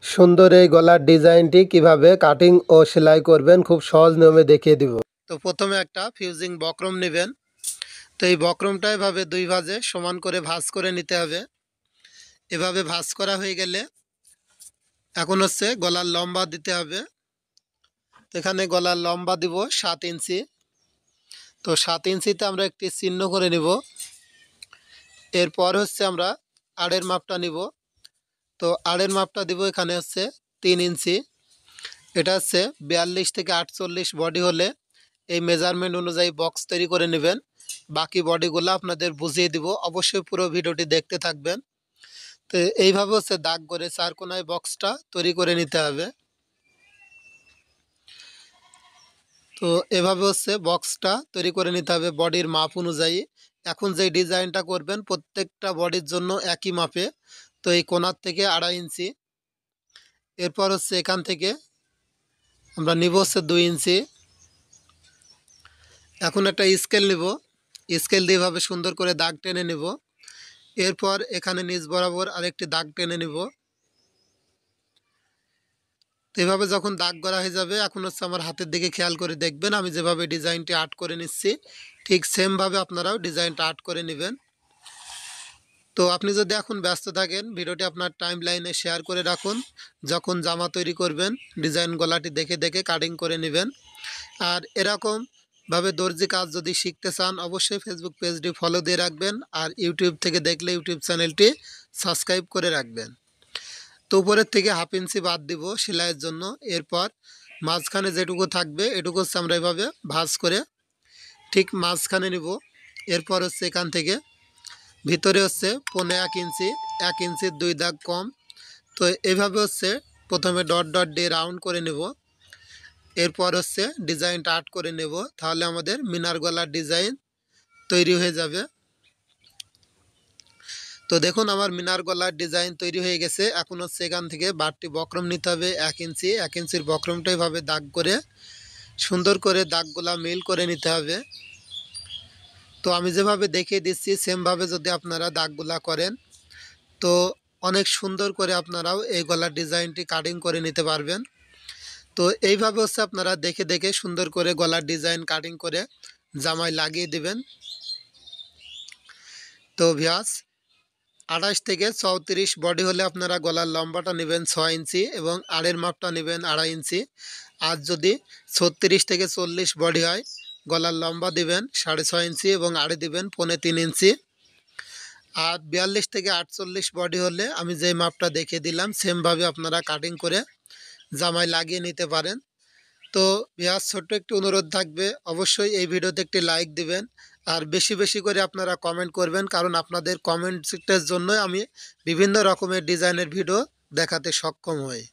সুন্দর এই গলার ডিজাইনটি কিভাবে কাটিং ও সেলাই করবেন খুব সহজ নিয়মে দেখিয়ে দিব। তো প্রথমে একটা ফিউজিং বক্রম নেবেন। তো এই বক্রমটা এভাবে দুই ভাঁজে সমান করে ভাঁজ করে নিতে হবে। এভাবে ভাঁজ করা হয়ে গেলে এখন হচ্ছে গলার লম্বা দিতে হবে। তো এখানে গলার লম্বা দিব 7 ইঞ্চি। তো 7 ইঞ্চিতে আমরা একটি চিহ্ন করে নিব। এরপর হচ্ছে আমরা আড়ের মাপটা নিব। তো আড়ের মাপটা দিব এখানে হচ্ছে 3 ইঞ্চি। এটা হচ্ছে 42 থেকে 48 বডি হলে এই মেজারমেন্ট অনুযায়ী বক্স তৈরি করে নেবেন। বাকি বডিগুলো আপনাদের বুঝিয়ে দিব, অবশ্যই পুরো ভিডিওটি দেখতে থাকবেন। তো এইভাবে হচ্ছে দাগ করে 4 কোণায় বক্সটা তৈরি করে নিতে হবে। তো এভাবে হচ্ছে বক্সটা তৈরি করে নিতে হবে বডির মাপ অনুযায়ী। এখন যে ডিজাইনটা করবেন প্রত্যেকটা বডির জন্য একই মাপে। তো এই কোণার থেকে 2.5 ইঞ্চি। এরপর হচ্ছে এখান থেকে আমরা নিব হচ্ছে 2 ইঞ্চি। এখন একটা স্কেল নিব, স্কেল দিয়ে এভাবে সুন্দর করে দাগ টেনে নেব। এরপর এখানে নিচ বরাবর আরেকটি দাগ টেনে নেব। তো এভাবে যখন দাগ করা হয়ে যাবে এখন হচ্ছে আমার হাতের দিকে খেয়াল করে দেখবেন আমি যেভাবে ডিজাইনটি আর্ট করে নিচ্ছি ঠিক সেমভাবে আপনারাও ডিজাইনটা আর্ট করে নেবেন। তো আপনি যদি এখন ব্যস্ত থাকেন ভিডিওটি আপনার টাইম লাইনে শেয়ার করে রাখুন। যখন জামা তৈরি করবেন ডিজাইন গলাটি দেখে দেখে কাটিং করে নেবেন। আর এরকমভাবে দর্জি কাজ যদি শিখতে চান অবশ্যই ফেসবুক পেজটি ফলো দিয়ে রাখবেন। আর ইউটিউব থেকে দেখলে ইউটিউব চ্যানেলটি সাবস্ক্রাইব করে রাখবেন। তো উপরের থেকে 1/2 ইঞ্চি বাদ দিব সেলাইয়ের জন্য। এরপর মাঝখানে যেটুকু থাকবে এটুকু হচ্ছে আমরা এভাবে ভাঁজ করে ঠিক মাঝখানে নিব। এরপর হচ্ছে এখান থেকে ভিতরে হচ্ছে 1.5 ইঞ্চি, 1 ইঞ্চির 2 দাগ কম। তো এইভাবে হচ্ছে প্রথমে ডট ডট দিয়ে রাউন্ড করে নেব। এরপর হচ্ছে ডিজাইনটা আর্ট করে নেব, তাহলে আমাদের মিনার গলার ডিজাইন তৈরি হয়ে যাবে। তো দেখুন আমার মিনার গলার ডিজাইন তৈরি হয়ে গেছে। এখন হচ্ছে এখান থেকে বারটি বক্রম নিতে হবে 1 ইঞ্চি। 1 ইঞ্চির বক্রমটা এভাবে দাগ করে সুন্দর করে দাগগুলা মিল করে নিতে হবে। তো আমি যেভাবে দেখিয়ে দিচ্ছি সেমভাবে যদি আপনারা দাগগুলা করেন তো অনেক সুন্দর করে আপনারাও এই গলার ডিজাইনটি কাটিং করে নিতে পারবেন। তো এইভাবে হচ্ছে আপনারা দেখে দেখে সুন্দর করে গলার ডিজাইন কাটিং করে জামায় লাগিয়ে দিবেন। তো ভিউয়ার্স 28 থেকে 34 বডি হলে আপনারা গলার লম্বাটা নেবেন 6 ইঞ্চি এবং আড়ের মাপটা নেবেন 2.5 ইঞ্চি। আর যদি 36 থেকে 40 বডি হয় গলার লম্বা দিবেন 6.5 ইঞ্চি এবং আড়ে দিবেন 3.25 ইঞ্চি। আর 42 থেকে 48 বডি হলে আমি যেই মাপটা দেখিয়ে দিলাম সেমভাবে আপনারা কাটিং করে জামায় লাগিয়ে নিতে পারেন। তো ভিউয়ার্স ছোট্ট একটি অনুরোধ থাকবে, অবশ্যই এই ভিডিওতে একটি লাইক দিবেন আর বেশি বেশি করে আপনারা কমেন্ট করবেন, কারণ আপনাদের কমেন্টের জন্যই আমি বিভিন্ন রকমের ডিজাইনের ভিডিও দেখাতে সক্ষম হই।